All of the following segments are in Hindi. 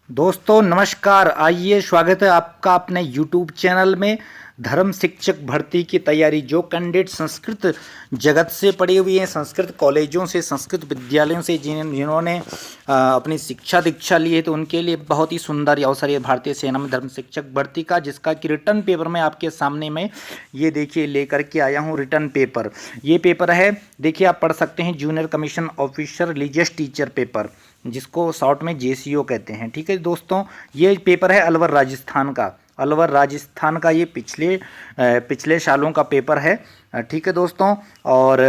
दोस्तों नमस्कार। आइए स्वागत है आपका अपने YouTube चैनल में। धर्म शिक्षक भर्ती की तैयारी, जो कैंडिडेट संस्कृत जगत से पढ़े हुए हैं, संस्कृत कॉलेजों से, संस्कृत विद्यालयों से, जिन्होंने अपनी शिक्षा दीक्षा ली है, तो उनके लिए बहुत ही सुंदर अवसर है भारतीय सेना में धर्म शिक्षक भर्ती का, जिसका कि रिटर्न पेपर मैं आपके सामने में ये देखिए लेकर के आया हूँ। रिटर्न पेपर, ये पेपर है, देखिए आप पढ़ सकते हैं, junior commission officer religious teacher paper, जिसको शॉर्ट में JCO कहते हैं। ठीक है दोस्तों, ये पेपर है अलवर राजस्थान का। अलवर राजस्थान का ये पिछले सालों का पेपर है। ठीक है दोस्तों, और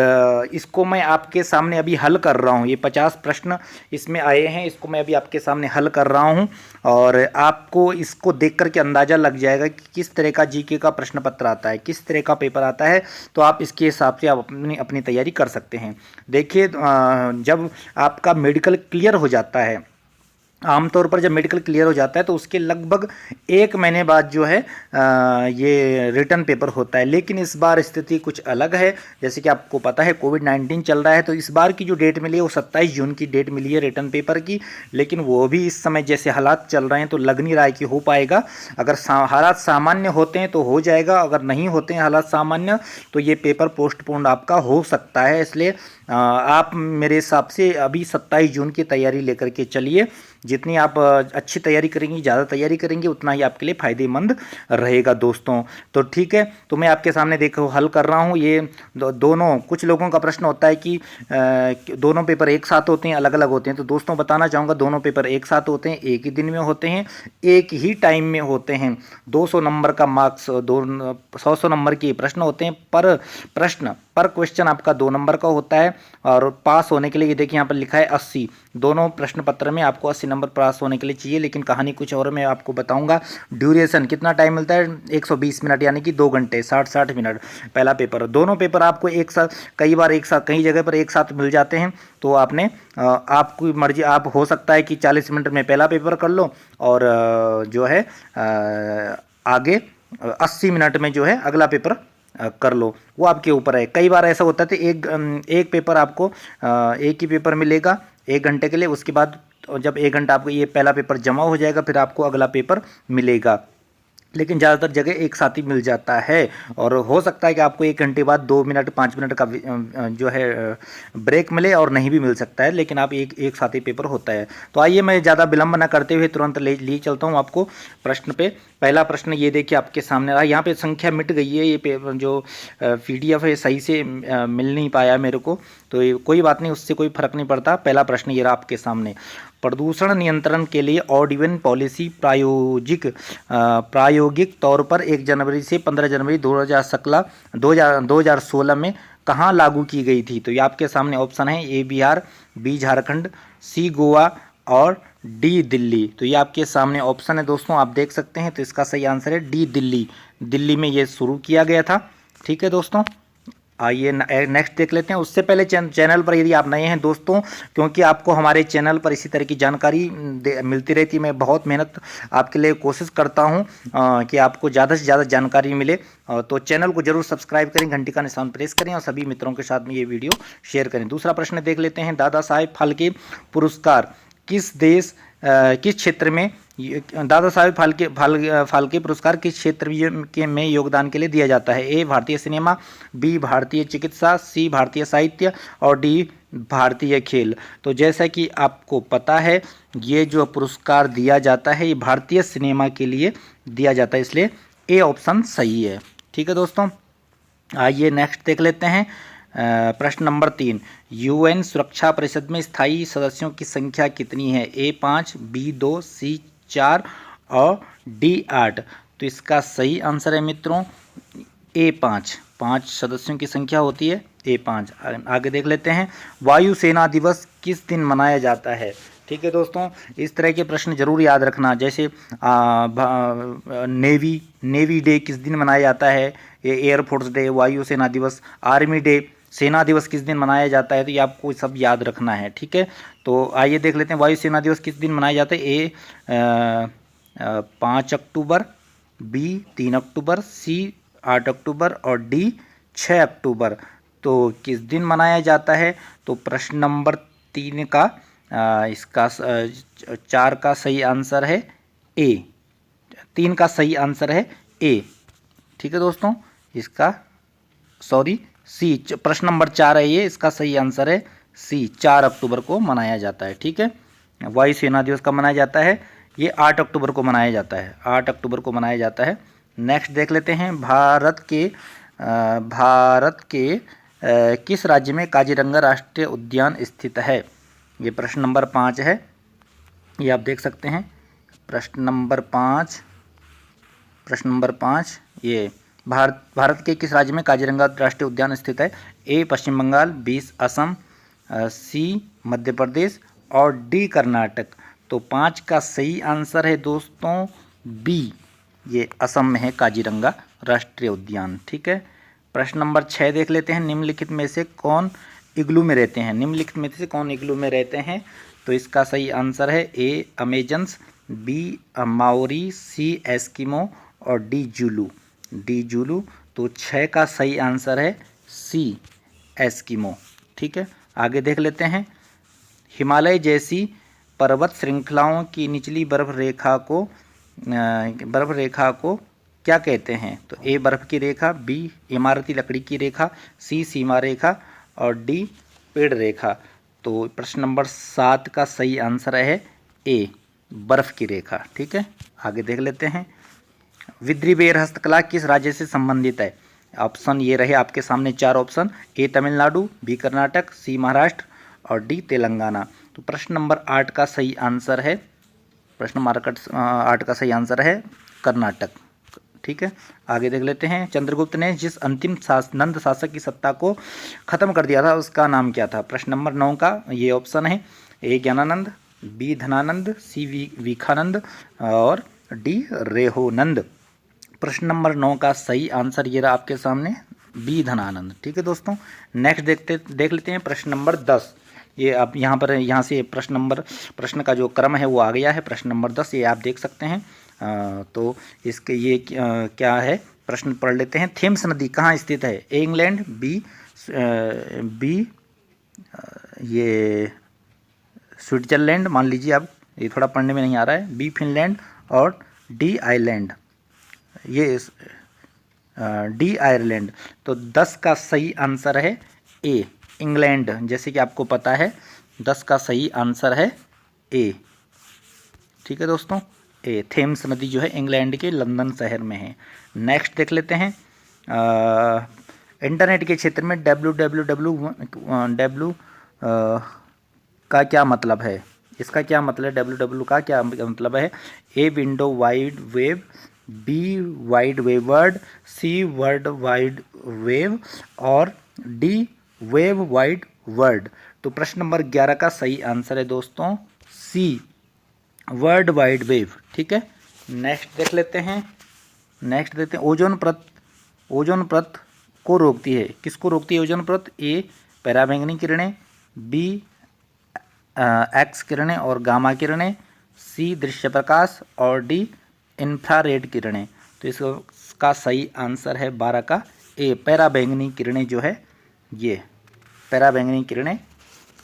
इसको मैं आपके सामने अभी हल कर रहा हूँ। ये 50 प्रश्न इसमें आए हैं, इसको मैं अभी आपके सामने हल कर रहा हूँ, और आपको इसको देख करके अंदाज़ा लग जाएगा कि किस तरह का GK का प्रश्न पत्र आता है, किस तरह का पेपर आता है। तो आप इसके हिसाब से आप अपनी तैयारी कर सकते हैं। देखिए, जब आपका मेडिकल क्लियर हो जाता है, आमतौर पर जब मेडिकल क्लियर हो जाता है तो उसके लगभग 1 महीने बाद जो है ये रिटर्न पेपर होता है। लेकिन इस बार स्थिति कुछ अलग है। जैसे कि आपको पता है कोविड-19 चल रहा है, तो इस बार की जो डेट मिली है वो 27 जून की डेट मिली है रिटर्न पेपर की। लेकिन वो भी इस समय जैसे हालात चल रहे हैं तो लग नहीं रहा है कि हो पाएगा। अगर हालात सामान्य होते हैं तो हो जाएगा, अगर नहीं होते हैं हालात सामान्य तो ये पेपर पोस्टपोन्ड आपका हो सकता है। इसलिए आप मेरे हिसाब से अभी 27 जून की तैयारी लेकर के चलिए। जितनी आप अच्छी तैयारी करेंगे, ज़्यादा तैयारी करेंगे, उतना ही आपके लिए फ़ायदेमंद रहेगा दोस्तों। तो ठीक है, तो मैं आपके सामने देखो हल कर रहा हूँ। ये दोनों, कुछ लोगों का प्रश्न होता है कि दोनों पेपर एक साथ होते हैं, अलग अलग होते हैं। तो दोस्तों बताना चाहूँगा, दोनों पेपर एक साथ होते हैं, एक ही दिन में होते हैं, एक ही टाइम में होते हैं। 200 नंबर का मार्क्स, 100 नंबर के प्रश्न होते हैं। पर क्वेश्चन आपका 2 नंबर का होता है। और पास होने के लिए ये देखिए यहाँ पर लिखा है 80। दोनों प्रश्न पत्र में आपको 80 नंबर पास होने के लिए चाहिए। लेकिन कहानी कुछ और मैं आपको बताऊंगा। ड्यूरेशन कितना टाइम मिलता है, 120 मिनट, यानी कि 2 घंटे 60 मिनट पहला पेपर। दोनों पेपर आपको एक साथ, कई बार एक साथ, कई जगह पर एक साथ मिल जाते हैं। तो आपने आपकी मर्जी, आप हो सकता है कि 40 मिनट में पहला पेपर कर लो, और जो है आगे 80 मिनट में जो है अगला पेपर कर लो। वो आपके ऊपर है। कई बार ऐसा होता है तो एक पेपर आपको, एक ही पेपर मिलेगा 1 घंटे के लिए। उसके बाद जब 1 घंटा आपको ये पहला पेपर जमा हो जाएगा, फिर आपको अगला पेपर मिलेगा। लेकिन ज़्यादातर जगह एक साथ ही मिल जाता है। और हो सकता है कि आपको 1 घंटे बाद 2 मिनट 5 मिनट का जो है ब्रेक मिले, और नहीं भी मिल सकता है। लेकिन आप एक साथ ही पेपर होता है। तो आइए मैं ज़्यादा विलंब न करते हुए तुरंत ले चलता हूँ आपको प्रश्न पे। पहला प्रश्न ये देखिए आपके सामने रहा। यहाँ पे संख्या मिट गई है, ये पेपर जो PDF है सही से मिल नहीं पाया मेरे को। तो ये कोई बात नहीं, उससे कोई फर्क नहीं पड़ता। पहला प्रश्न ये रहा आपके सामने। प्रदूषण नियंत्रण के लिए ऑर्डिनल पॉलिसी प्रायोगिक तौर पर 1 जनवरी से 15 जनवरी 2016 में कहाँ लागू की गई थी? तो ये आपके सामने ऑप्शन है, A Bihar, B Jharkhand, C Goa और D दिल्ली। तो ये आपके सामने ऑप्शन है दोस्तों, आप देख सकते हैं। तो इसका सही आंसर है D दिल्ली। दिल्ली में ये शुरू किया गया था। ठीक है दोस्तों, आइए नेक्स्ट देख लेते हैं। उससे पहले चैनल पर यदि आप नए हैं दोस्तों, क्योंकि आपको हमारे चैनल पर इसी तरह की जानकारी मिलती रहती है, मैं बहुत मेहनत आपके लिए कोशिश करता हूं कि आपको ज़्यादा से ज़्यादा जानकारी मिले। तो चैनल को जरूर सब्सक्राइब करें, घंटी का निशान प्रेस करें, और सभी मित्रों के साथ में ये वीडियो शेयर करें। दूसरा प्रश्न देख लेते हैं। दादा साहेब फाल्के पुरस्कार किस क्षेत्र में, दादा साहेब फाल्के पुरस्कार किस क्षेत्र में योगदान के लिए दिया जाता है? A भारतीय सिनेमा, B भारतीय चिकित्सा, C भारतीय साहित्य और D भारतीय खेल। तो जैसा कि आपको पता है, ये जो पुरस्कार दिया जाता है ये भारतीय सिनेमा के लिए दिया जाता है, इसलिए A ऑप्शन सही है। ठीक है दोस्तों, आइए नेक्स्ट देख लेते हैं। प्रश्न नंबर 3, UN सुरक्षा परिषद में स्थायी सदस्यों की संख्या कितनी है? A 5, B 2, C 4 और D 8। तो इसका सही आंसर है मित्रों A 5। 5 सदस्यों की संख्या होती है, A 5। आगे देख लेते हैं। वायुसेना दिवस किस दिन मनाया जाता है? ठीक है दोस्तों, इस तरह के प्रश्न जरूर याद रखना। जैसे नेवी डे किस दिन मनाया जाता है? एयरफोर्स डे, वायुसेना दिवस, आर्मी डे, सेना दिवस किस दिन मनाया जाता है? तो ये आपको सब याद रखना है। ठीक है, तो आइए देख लेते हैं। वायुसेना दिवस किस दिन मनाया जाता है? A 5 October, B 3 October, C 8 अक्टूबर और D 6 अक्टूबर। तो किस दिन मनाया जाता है? तो प्रश्न नंबर 3 का इसका 4 का सही आंसर है ए। 3 का सही आंसर है ए। ठीक है दोस्तों, इसका सॉरी सी, प्रश्न नंबर 4 है ये, इसका सही आंसर है सी। 4 अक्टूबर को मनाया जाता है। ठीक है, वायुसेना दिवस कब मनाया जाता है? ये 8 अक्टूबर को मनाया जाता है। 8 अक्टूबर को मनाया जाता है। नेक्स्ट देख लेते हैं, भारत के किस राज्य में काजीरंगा राष्ट्रीय उद्यान स्थित है? ये प्रश्न नंबर 5 है, ये आप देख सकते हैं। प्रश्न नंबर 5 ये भारत के किस राज्य में काजीरंगा राष्ट्रीय उद्यान स्थित है? ए पश्चिम बंगाल, बी असम, सी मध्य प्रदेश और डी कर्नाटक। तो 5 का सही आंसर है दोस्तों बी, ये असम में है काजीरंगा राष्ट्रीय उद्यान। ठीक है, प्रश्न नंबर 6 देख लेते हैं, निम्नलिखित में से कौन इग्लू में रहते हैं? निम्नलिखित में से कौन इग्लू में रहते हैं? तो इसका सही आंसर है ए अमेजन्स, बी माओरी, सी एस्किमो और डी जूलू। तो 6 का सही आंसर है सी एस्किमो। ठीक है, आगे देख लेते हैं, हिमालय जैसी पर्वत श्रृंखलाओं की निचली बर्फ रेखा को क्या कहते हैं? तो ए बर्फ की रेखा, बी इमारती लकड़ी की रेखा, सी सीमा रेखा और डी पेड़ रेखा। तो प्रश्न नंबर 7 का सही आंसर है ए बर्फ की रेखा। ठीक है, आगे देख लेते हैं, विद्रीबेर हस्तकला किस राज्य से संबंधित है? ऑप्शन ये रहे आपके सामने 4 ऑप्शन, ए तमिलनाडु, बी कर्नाटक, सी महाराष्ट्र और डी तेलंगाना। तो प्रश्न नंबर 8 का सही आंसर है, प्रश्न नंबर 8 का सही आंसर है कर्नाटक। ठीक है, आगे देख लेते हैं, चंद्रगुप्त ने जिस अंतिम नंद शासक की सत्ता को खत्म कर दिया था उसका नाम क्या था? प्रश्न नंबर 9 का ये ऑप्शन है, ए ज्ञानानंद, बी धनानंद, सी विखानंद और डी रेहोनंद। प्रश्न नंबर 9 का सही आंसर ये रहा आपके सामने बी धनानंद। ठीक है दोस्तों, नेक्स्ट देख लेते हैं प्रश्न नंबर 10। ये आप यहाँ से प्रश्न का जो क्रम है वो आ गया है। प्रश्न नंबर 10 ये आप देख सकते हैं। तो इसके ये क्या है, प्रश्न पढ़ लेते हैं, थेम्स नदी कहाँ स्थित है? ए इंग्लैंड, बी ये स्विट्जरलैंड, मान लीजिए आप, ये थोड़ा पढ़ने में नहीं आ रहा है, बी फिनलैंड और डी आयरलैंड, ये डी आयरलैंड। तो 10 का सही आंसर है ए इंग्लैंड। जैसे कि आपको पता है 10 का सही आंसर है ए। ठीक है दोस्तों, ए थेम्स नदी जो है इंग्लैंड के लंदन शहर में है। नेक्स्ट देख लेते हैं, इंटरनेट के क्षेत्र में www का क्या मतलब है? इसका क्या मतलब है? www का क्या मतलब है? A window wide web, B wide web word, C world wide web और डी वेब वाइड वर्ड। तो प्रश्न नंबर 11 का सही आंसर है दोस्तों सी वर्ल्ड वाइड वेब। ठीक है, नेक्स्ट देख लेते हैं, ओजोन परत को रोकती है, किसको रोकती है ओजोन परत? ए पराबैंगनी किरणें, बी एक्स किरणें और गामा किरणें, सी दृश्य प्रकाश और डी इंफ्रारेड किरणें। तो इसका सही आंसर है 12 का ए पराबैंगनी किरणें जो है, ये पराबैंगनी किरणें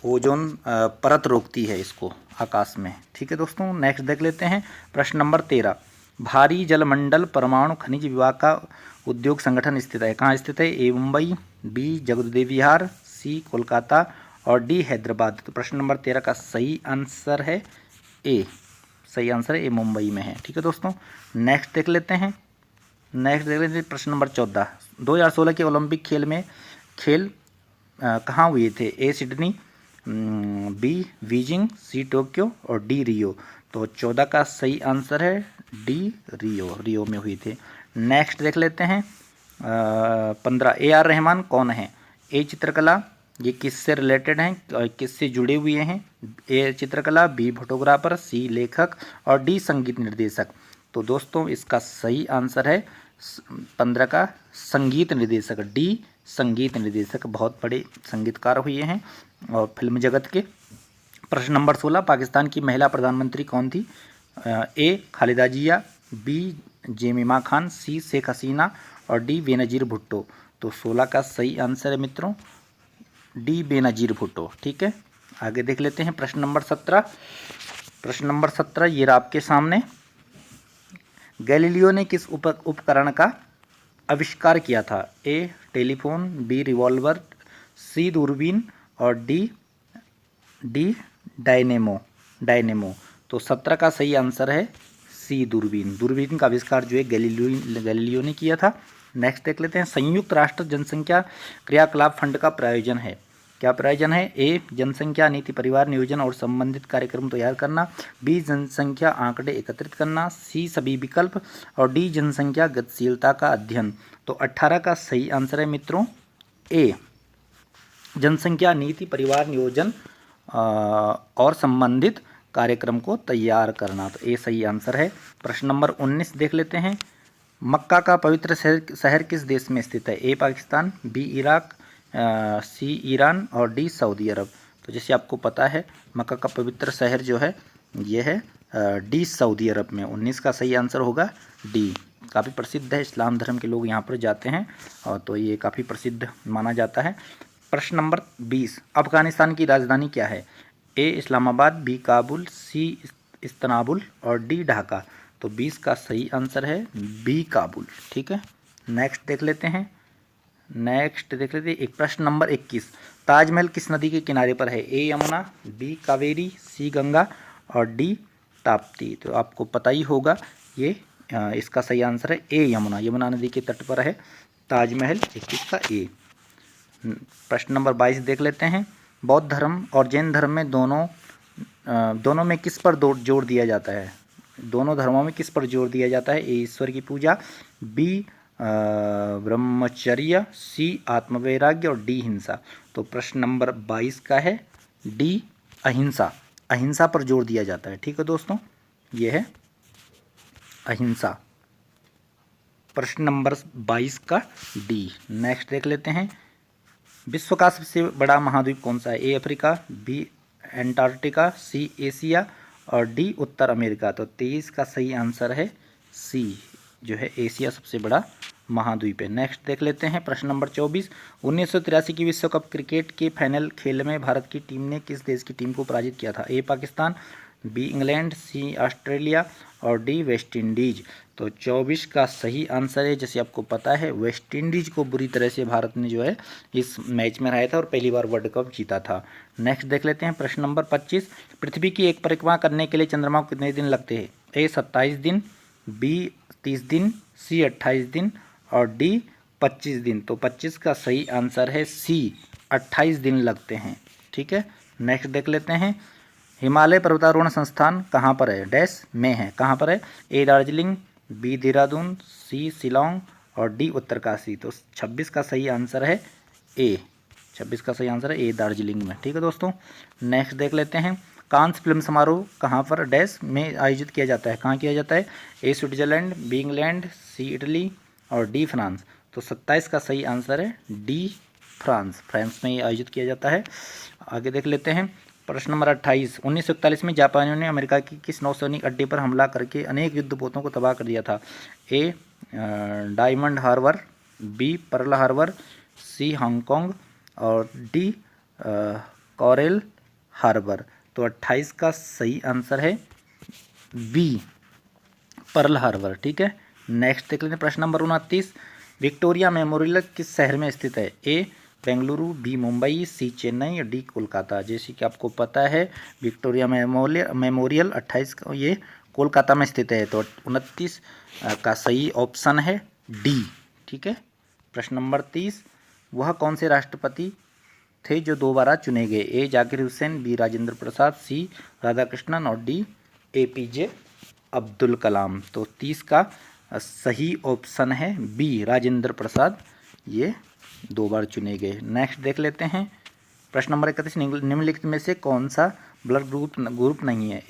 ओजोन परत रोकती है इसको आकाश में। ठीक है दोस्तों, नेक्स्ट देख लेते हैं प्रश्न नंबर 13, भारी जलमंडल परमाणु खनिज विभाग का उद्योग संगठन स्थित है, कहाँ स्थित है? ए मुंबई, बी जगदेव विहार, सी कोलकाता और डी हैदराबाद। तो प्रश्न नंबर 13 का सही आंसर है ए, सही आंसर है ए मुंबई में है। ठीक है दोस्तों, नेक्स्ट देख लेते हैं, प्रश्न नंबर 14, 2016 के ओलंपिक खेल कहाँ हुए थे? A Sydney, B Beijing, C Tokyo और डी रियो। तो 14 का सही आंसर है डी रियो में हुई थे। नेक्स्ट देख लेते हैं 15, ए आर रहमान कौन है? ए चित्रकला, ये किससे रिलेटेड हैं, किससे जुड़े हुए हैं? ए चित्रकला, बी फोटोग्राफर, सी लेखक और डी संगीत निर्देशक। तो दोस्तों इसका सही आंसर है 15 का संगीत निर्देशक, डी संगीत निर्देशक। बहुत बड़े संगीतकार हुए हैं और फिल्म जगत के। प्रश्न नंबर 16, पाकिस्तान की महिला प्रधानमंत्री कौन थी? ए खालिदा जिया, बी जेमिमा खान, सी शेख हसीना और डी बेनजीर भुट्टो। तो 16 का सही आंसर है मित्रों डी बेनजीर भुट्टो। ठीक है, आगे देख लेते हैं प्रश्न नंबर 17। प्रश्न नंबर 17 ये रहा आपके सामने। गैलीलियो ने किस उपकरण का आविष्कार किया था? ए टेलीफोन, बी रिवॉल्वर, सी दूरबीन और डी डायनेमो। तो 17 का सही आंसर है सी दूरबीन। दूरबीन का आविष्कार जो है गैलीलियो ने किया था। नेक्स्ट देख लेते हैं। संयुक्त राष्ट्र जनसंख्या क्रियाकलाप फंड का प्रायोजन है। क्या प्रायोजन है? ए जनसंख्या नीति, परिवार नियोजन और संबंधित कार्यक्रम तैयार करना, बी जनसंख्या आंकड़े एकत्रित करना, सी सभी विकल्प और डी जनसंख्या गतिशीलता का अध्ययन। तो 18 का सही आंसर है मित्रों ए जनसंख्या नीति, परिवार नियोजन और संबंधित कार्यक्रम को तैयार करना। तो ए सही आंसर है। प्रश्न नंबर 19 देख लेते हैं। मक्का का पवित्र शहर किस देश में स्थित है? ए पाकिस्तान, बी इराक, सी ईरान और डी सऊदी अरब। तो जैसे आपको पता है मक्का का पवित्र शहर जो है ये है डी सऊदी अरब में। 19 का सही आंसर होगा डी। काफ़ी प्रसिद्ध है, इस्लाम धर्म के लोग यहाँ पर जाते हैं और तो ये काफ़ी प्रसिद्ध माना जाता है। प्रश्न नंबर 20। अफगानिस्तान की राजधानी क्या है? ए इस्लामाबाद, बी काबुल, सी इस्तांबुल और डी ढाका। तो 20 का सही आंसर है बी काबुल। ठीक है, नेक्स्ट देख लेते हैं। एक प्रश्न नंबर 21। ताजमहल किस नदी के किनारे पर है? ए यमुना, बी कावेरी, सी गंगा और डी ताप्ती। तो आपको पता ही होगा ये इसका सही आंसर है ए यमुना। यमुना नदी के तट पर है ताजमहल। 21 का ए। प्रश्न नंबर 22 देख लेते हैं। बौद्ध धर्म और जैन धर्म में दोनों में किस पर जोर दिया जाता है? दोनों धर्मों में किस पर जोर दिया जाता है? ए ईश्वर की पूजा, बी ब्रह्मचर्य, सी आत्मवैराग्य और डी हिंसा। तो प्रश्न नंबर 22 का है डी अहिंसा। अहिंसा पर जोर दिया जाता है। ठीक है दोस्तों, यह है अहिंसा। प्रश्न नंबर 22 का डी। नेक्स्ट देख लेते हैं। विश्व का सबसे बड़ा महाद्वीप कौन सा है? A Africa, B Antarctica, C Asia और डी उत्तर अमेरिका। तो 23 का सही आंसर है सी जो है एशिया सबसे बड़ा महाद्वीप है। नेक्स्ट देख लेते हैं प्रश्न नंबर 24। 1983 की विश्व कप क्रिकेट के फाइनल खेल में भारत की टीम ने किस देश की टीम को पराजित किया था? ए पाकिस्तान, बी इंग्लैंड, सी ऑस्ट्रेलिया और डी वेस्ट इंडीज। तो 24 का सही आंसर है, जैसे आपको पता है वेस्ट इंडीज को बुरी तरह से भारत ने जो है इस मैच में हराया था और पहली बार वर्ल्ड कप जीता था। नेक्स्ट देख लेते हैं प्रश्न नंबर 25। पृथ्वी की एक परिक्रमा करने के लिए चंद्रमा को कितने दिन लगते हैं? ए 27 दिन, बी 30 दिन, सी 28 दिन और डी 25 दिन। तो 25 का सही आंसर है सी 28 दिन लगते हैं। ठीक है, नेक्स्ट देख लेते हैं। हिमालय पर्वतारोहण संस्थान कहाँ पर है? डैश में है। कहाँ पर है? ए दार्जिलिंग, बी देहरादून, सी शिलोंग और डी उत्तरकाशी। तो 26 का सही आंसर है ए। 26 का सही आंसर है ए दार्जिलिंग में। ठीक है दोस्तों, नेक्स्ट देख लेते हैं। कांस फिल्म समारोह कहाँ पर डैश में आयोजित किया जाता है? कहाँ किया जाता है? ए स्विट्जरलैंड, बी इंग्लैंड, सी इटली और डी फ्रांस। तो 27 का सही आंसर है डी फ्रांस। फ्रांस में ये आयोजित किया जाता है। आगे देख लेते हैं प्रश्न नंबर 28। 1941 में जापानियों ने अमेरिका की किस नौसैनिक अड्डे पर हमला करके अनेक युद्धपोतों को तबाह कर दिया था? A Diamond Harbour, B Pearl Harbour, C Hong और डी कोरल हार्बर। तो 28 का सही आंसर है बी पर्ल हार्बर। ठीक है, नेक्स्ट देख लेते हैं प्रश्न नंबर 29। विक्टोरिया मेमोरियल किस शहर में स्थित है? ए बेंगलुरु, बी मुंबई, सी चेन्नई और डी कोलकाता। जैसे कि आपको पता है विक्टोरिया मेमोरियल 28 का ये कोलकाता में स्थित है। तो 29 का सही ऑप्शन है डी। ठीक है, प्रश्न नंबर 30। वह कौन से राष्ट्रपति थे जो दोबारा चुने गए? ए जाकिर हुसैन, बी राजेंद्र प्रसाद, सी राधाकृष्णन और डी APJ अब्दुल कलाम। तो 30 का सही ऑप्शन है बी राजेंद्र प्रसाद, ये 2 बार चुने गए। नेक्स्ट देख लेते हैं प्रश्न नंबर 31। निम्नलिखित में से कौन सा ब्लड ग्रुप नहीं है?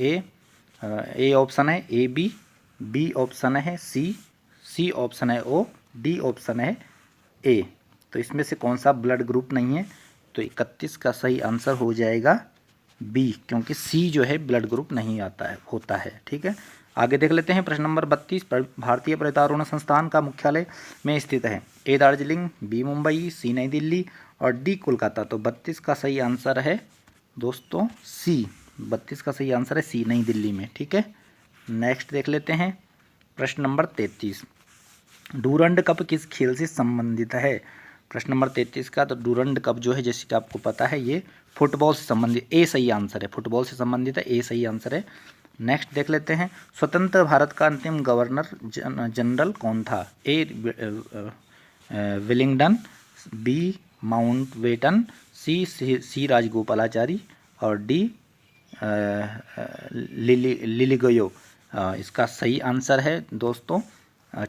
ए ऑप्शन है AB, बी ऑप्शन है सी ऑप्शन है O, डी ऑप्शन है A। तो इसमें से कौन सा ब्लड ग्रुप नहीं है? तो 31 का सही आंसर हो जाएगा बी, क्योंकि सी जो है ब्लड ग्रुप नहीं होता है। ठीक है, आगे देख लेते हैं प्रश्न नंबर 32। भारतीय पर्वतारोहण संस्थान का मुख्यालय में स्थित है? ए दार्जिलिंग, बी मुंबई, सी नई दिल्ली और डी कोलकाता। तो 32 का सही आंसर है दोस्तों सी, 32 का सही आंसर है सी, नई दिल्ली में। ठीक है, नेक्स्ट देख लेते हैं प्रश्न नंबर 33। डूरंड कप किस खेल से संबंधित है? प्रश्न नंबर 33 का, तो डूरंड कप जो है, जैसे कि आपको पता है, ये फुटबॉल से संबंधित, ए सही आंसर है, फुटबॉल से संबंधित है, ए सही आंसर है। नेक्स्ट देख लेते हैं, स्वतंत्र भारत का अंतिम गवर्नर जनरल कौन था? ए विलिंगडन, बी माउंटबेटन, सी राजगोपालाचारी और डी लिलिगोयो। इसका सही आंसर है दोस्तों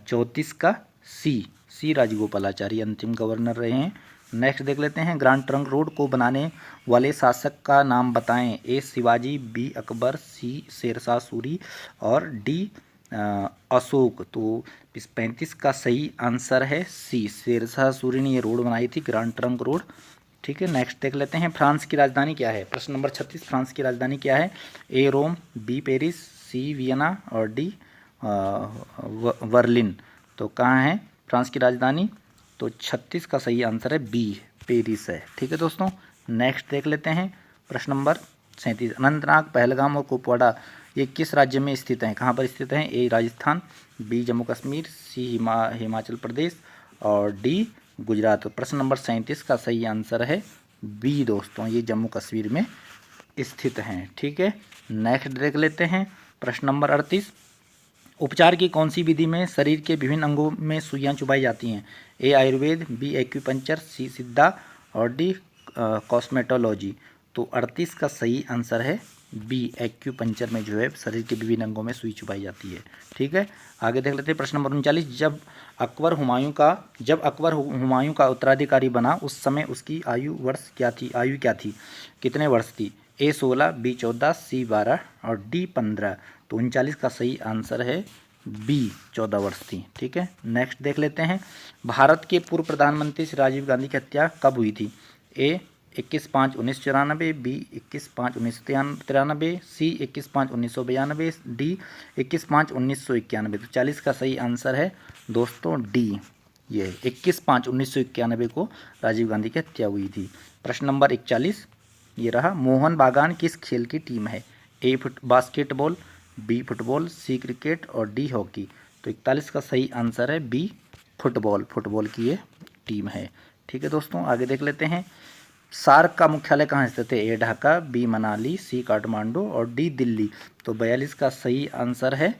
34 का सी राजगोपालाचारी अंतिम गवर्नर रहे हैं। नेक्स्ट देख लेते हैं, ग्रांड ट्रंक रोड को बनाने वाले शासक का नाम बताएं। ए शिवाजी, बी अकबर, सी शेरशाह सूरी और डी अशोक। तो इस 35 का सही आंसर है सी, शेरशाह सूरी ने ये रोड बनाई थी, ग्रांड ट्रंक रोड। ठीक है, नेक्स्ट देख लेते हैं, फ्रांस की राजधानी क्या है? प्रश्न नंबर 36, फ्रांस की राजधानी क्या है? ए रोम, बी पेरिस, सी वियना और डी बर्लिन। तो कहाँ है फ्रांस की राजधानी? तो 36 का सही आंसर है बी, पेरिस है। ठीक है दोस्तों, नेक्स्ट देख लेते हैं प्रश्न नंबर 37। अनंतनाग, पहलगाम और कुपवाड़ा ये किस राज्य में स्थित हैं? कहाँ पर स्थित हैं? ए राजस्थान, बी जम्मू कश्मीर, सी हिमाचल प्रदेश और डी गुजरात। प्रश्न नंबर 37 का सही आंसर है बी दोस्तों, ये जम्मू कश्मीर में स्थित हैं। ठीक है, नेक्स्ट देख लेते हैं प्रश्न नंबर 38। उपचार की कौन सी विधि में शरीर के विभिन्न अंगों में सुइयां चुभाई जाती हैं? ए आयुर्वेद, बी एक्यूपंक्चर, सी सिद्धा और डी कॉस्मेटोलॉजी। तो 38 का सही आंसर है बी, एक्यूपंक्चर में जो है शरीर के विभिन्न अंगों में सुई चुभाई जाती है। ठीक है, आगे देख लेते हैं प्रश्न नंबर 39। जब अकबर हुमायूं का उत्तराधिकारी बना उस समय उसकी आयु क्या थी? कितने वर्ष थी? ए 16, बी 14, सी 12 और डी 15। तो 39 का सही आंसर है बी, 14 वर्ष थी। ठीक है, नेक्स्ट देख लेते हैं, भारत के पूर्व प्रधानमंत्री श्री राजीव गांधी की हत्या कब हुई थी? ए 21/5/1994, बी 21/5/1993, सी 21/5/1992, डी 21/5/1991। तो 40 का सही आंसर है दोस्तों डी, ये 21/5/1991 को राजीव गांधी की हत्या हुई थी। प्रश्न नंबर 41 ये रहा, मोहन बागान किस खेल की टीम है? ए बास्केटबॉल, बी फुटबॉल, सी क्रिकेट और डी हॉकी। तो 41 का सही आंसर है बी, फुटबॉल की ये टीम है। ठीक है दोस्तों, आगे देख लेते हैं, सार्क का मुख्यालय कहाँ स्थित है? ए ढाका, बी मनाली, सी काठमांडू और डी दिल्ली। तो 42 का सही आंसर है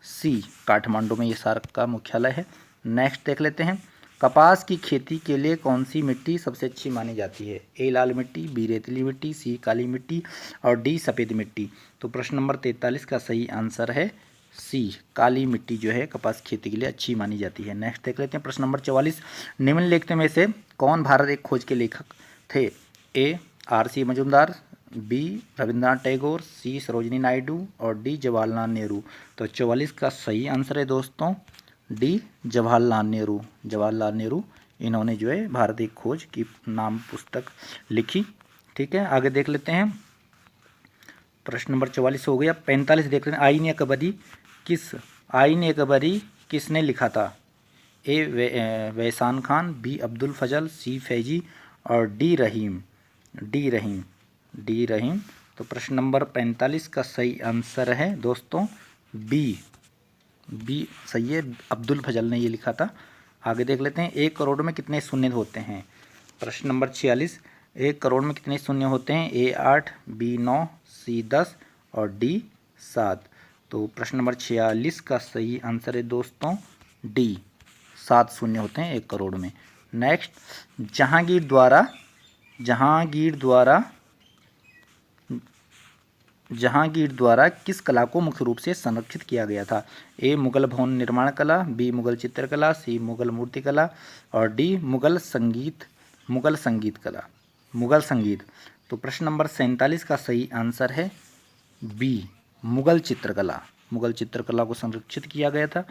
सी, काठमांडू में ये सार्क का मुख्यालय है। नेक्स्ट देख लेते हैं, कपास की खेती के लिए कौन सी मिट्टी सबसे अच्छी मानी जाती है? ए लाल मिट्टी, बी रेतीली मिट्टी, सी काली मिट्टी और डी सफ़ेद मिट्टी। तो प्रश्न नंबर 43 का सही आंसर है सी, काली मिट्टी जो है कपास खेती के लिए अच्छी मानी जाती है। नेक्स्ट देख लेते हैं प्रश्न नंबर 44। निम्नलिखित में से कौन भारत एक खोज के लेखक थे? ए आर.सी. मजूमदार, बी रविंद्रनाथ टैगोर, सी सरोजिनी नायडू और डी जवाहरलाल नेहरू। तो 44 का सही आंसर है दोस्तों डी, जवाहरलाल नेहरू। इन्होंने जो है भारत एक खोज की नाम पुस्तक लिखी। ठीक है, आगे देख लेते हैं, प्रश्न नंबर 44 हो गया। 45 देख लेते हैं, आईन अकबरी किसने लिखा था? ए वैसान खान, बी अब्दुल फजल, सी फैजी और डी रहीम। तो प्रश्न नंबर 45 का सही आंसर है दोस्तों बी सही है, अब्दुल फजल ने ये लिखा था। आगे देख लेते हैं, 1 करोड़ में कितने शून्य होते हैं? प्रश्न नंबर 46, 1 करोड़ में कितने शून्य होते हैं? ए 8, बी 9, सी 10 और डी 7। तो प्रश्न नंबर 46 का सही आंसर है दोस्तों डी, 7 शून्य होते हैं 1 करोड़ में। नेक्स्ट, जहांगीर द्वारा किस कला को मुख्य रूप से संरक्षित किया गया था? ए मुगल भवन निर्माण कला, बी मुगल चित्रकला, सी मुगल मूर्तिकला और डी मुगल संगीत। तो प्रश्न नंबर 47 का सही आंसर है बी, मुगल चित्रकला को संरक्षित किया गया था।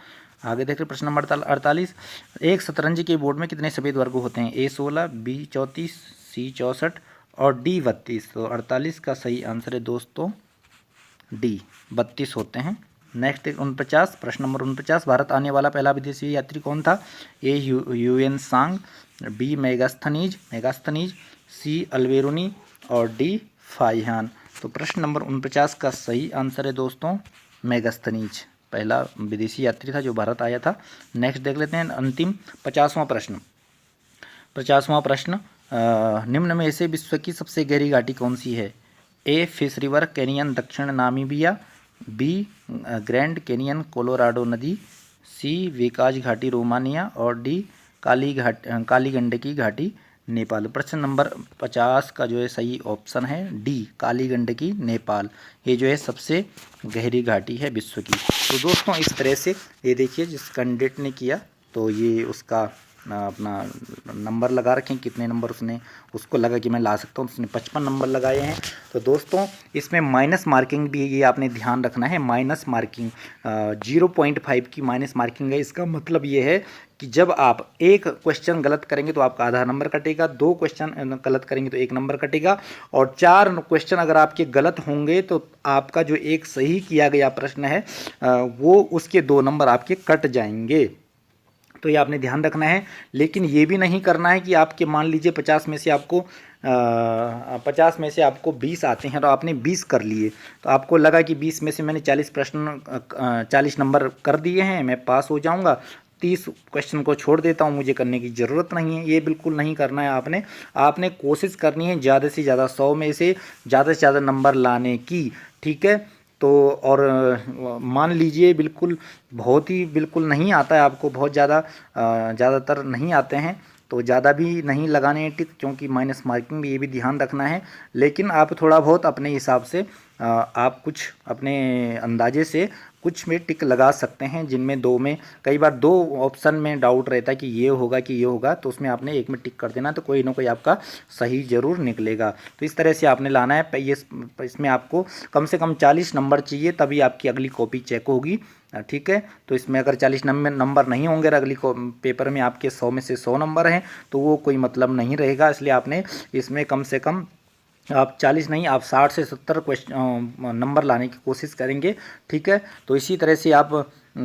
आगे देखिए प्रश्न नंबर 48, एक शतरंज के बोर्ड में कितने सफेद वर्ग होते हैं? ए 16, बी 34, सी 64 और डी 32। तो 48 का सही आंसर है दोस्तों डी, 32 होते हैं। नेक्स्ट 49, प्रश्न नंबर 49, भारत आने वाला पहला विदेशी यात्री कौन था? ए ह्यूएन सांग, बी मेगास्थनीज, सी अल्बेरुनी और डी फाहियान। तो प्रश्न नंबर 49 का सही आंसर है दोस्तों मेगास्थनीज, पहला विदेशी यात्री था जो भारत आया था। नेक्स्ट देख लेते हैं अंतिम 50वां प्रश्न। 50वां प्रश्न, निम्न में से विश्व की सबसे गहरी घाटी कौन सी है? ए फिश रिवर कैनियन दक्षिण Namibia, B Grand Canyon Colorado नदी, सी वेकाज घाटी रोमानिया और डी काली गंडकी घाटी नेपाल। प्रश्न नंबर 50 का जो है सही ऑप्शन है डी काली गंडकी नेपाल। ये जो है सबसे गहरी घाटी है विश्व की। तो दोस्तों इस तरह से ये देखिए जिस कैंडिडेट ने किया तो ये उसका अपना नंबर लगा रखें, कितने नंबर उसने उसको लगा कि मैं ला सकता हूँ, उसने 55 नंबर लगाए हैं। तो दोस्तों इसमें माइनस मार्किंग भी ये आपने ध्यान रखना है। माइनस मार्किंग 0.5 की माइनस मार्किंग है। इसका मतलब ये है कि जब आप एक क्वेश्चन गलत करेंगे तो आपका आधा नंबर कटेगा, 2 क्वेश्चन गलत करेंगे तो 1 नंबर कटेगा, और 4 क्वेश्चन अगर आपके गलत होंगे तो आपका जो एक सही किया गया प्रश्न है वो उसके 2 नंबर आपके कट जाएंगे। तो ये आपने ध्यान रखना है। लेकिन ये भी नहीं करना है कि आपके मान लीजिए 50 में से आपको 20 आते हैं तो आपने 20 कर लिए, तो आपको लगा कि 20 में से मैंने 40 नंबर कर दिए हैं, मैं पास हो जाऊंगा, 30 क्वेश्चन को छोड़ देता हूं, मुझे करने की ज़रूरत नहीं है। ये बिल्कुल नहीं करना है आपने कोशिश करनी है ज़्यादा से ज़्यादा 100 में से ज़्यादा नंबर लाने की, ठीक है। तो और मान लीजिए बिल्कुल बहुत ही बिल्कुल नहीं आता है आपको, बहुत ज़्यादातर नहीं आते हैं तो ज़्यादा भी नहीं लगाने हैं टिक, क्योंकि माइनस मार्किंग भी ये भी ध्यान रखना है। लेकिन आप थोड़ा बहुत अपने हिसाब से आप कुछ अपने अंदाजे से कुछ में टिक लगा सकते हैं, जिनमें 2 में कई बार 2 ऑप्शन में डाउट रहता है कि ये होगा कि ये होगा, तो उसमें आपने एक में टिक कर देना, तो कोई ना कोई आपका सही ज़रूर निकलेगा। तो इस तरह से आपने लाना है। ये इसमें आपको कम से कम 40 नंबर चाहिए तभी आपकी अगली कॉपी चेक होगी, ठीक है। तो इसमें अगर 40 नंबर नहीं होंगे और अगली पेपर में आपके 100 में से 100 नंबर हैं तो वो कोई मतलब नहीं रहेगा। इसलिए आपने इसमें कम से कम आप 40 नहीं, आप 60 से 70 नंबर लाने की कोशिश करेंगे, ठीक है। तो इसी तरह से आप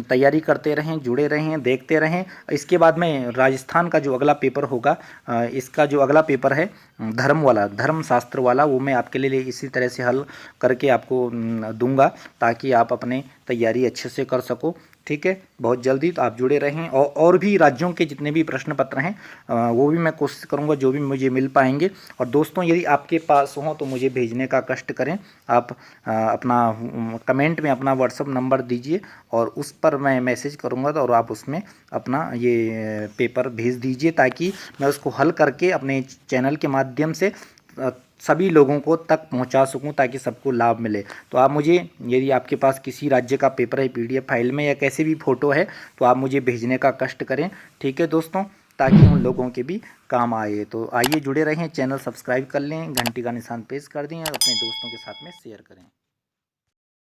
तैयारी करते रहें, जुड़े रहें, देखते रहें। इसके बाद में राजस्थान का जो अगला पेपर होगा, इसका जो अगला पेपर है धर्मशास्त्र वाला, वो मैं आपके लिए इसी तरह से हल करके आपको दूंगा ताकि आप अपने तैयारी अच्छे से कर सको, ठीक है। बहुत जल्दी तो आप जुड़े रहें, और भी राज्यों के जितने भी प्रश्न पत्र हैं वो भी मैं कोशिश करूंगा जो भी मुझे मिल पाएंगे। और दोस्तों यदि आपके पास हो तो मुझे भेजने का कष्ट करें। आप अपना कमेंट में अपना व्हाट्सअप नंबर दीजिए और उस पर मैं मैसेज करूंगा, तो और आप उसमें अपना ये पेपर भेज दीजिए ताकि मैं उसको हल करके अपने चैनल के माध्यम से सभी लोगों को तक पहुंचा सकूं ताकि सबको लाभ मिले। तो आप मुझे, यदि आपके पास किसी राज्य का पेपर है PDF फाइल में या कैसे भी फ़ोटो है, तो आप मुझे भेजने का कष्ट करें, ठीक है दोस्तों, ताकि उन लोगों के भी काम आए। तो आइए जुड़े रहें, चैनल सब्सक्राइब कर लें, घंटी का निशान प्रेस कर दें और अपने दोस्तों के साथ में शेयर करें।